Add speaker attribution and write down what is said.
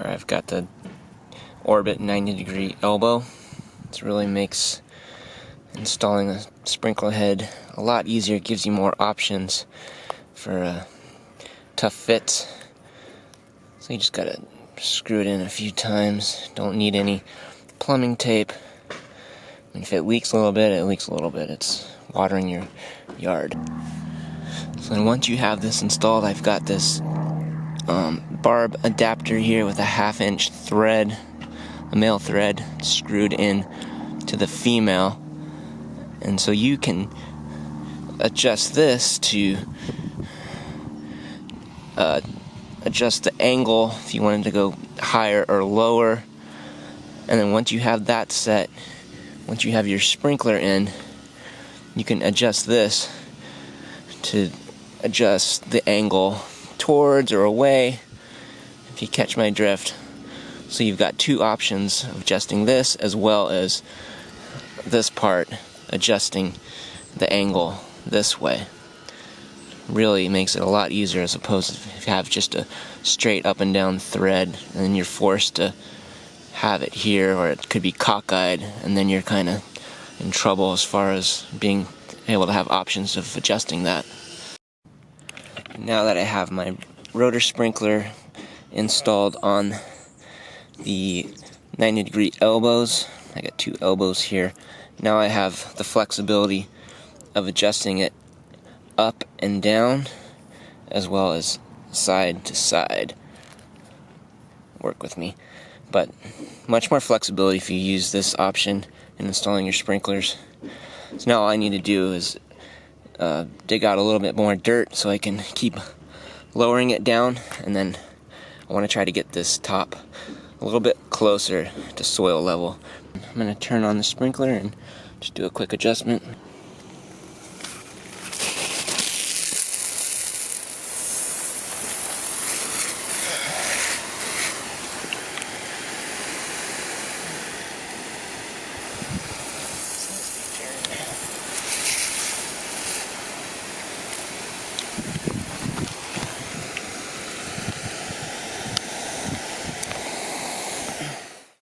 Speaker 1: I've got the orbit 90-degree elbow. This really makes installing a sprinkler head a lot easier. It gives you more options for tough fits. So you just gotta screw it in a few times. Don't need any plumbing tape. And if it leaks a little bit, it leaks a little bit. It's watering your yard. So then once you have this installed, I've got this barb adapter here with a 1/2-inch thread, a male thread, screwed in to the female. And so you can adjust this to adjust the angle if you wanted to go higher or lower. And then once you have that set, once you have your sprinkler in, you can adjust this to adjust the angle towards or away, if you catch my drift. So you've got two options of adjusting this, as well as this part adjusting the angle this way. Really makes it a lot easier, as opposed to if you have just a straight up and down thread and then you're forced to have it here, or it could be cockeyed, and then you're kind of in trouble as far as being able to have options of adjusting that. Now that I have my rotor sprinkler installed on the 90-degree elbows, I got two elbows here. Now I have the flexibility of adjusting it up and down, as well as side to side. Work with me. But much more flexibility if you use this option in installing your sprinklers. So now all I need to do is dig out a little bit more dirt so I can keep lowering it down, and then I want to try to get this top a little bit closer to soil level. I'm going to turn on the sprinkler and just do a quick adjustment.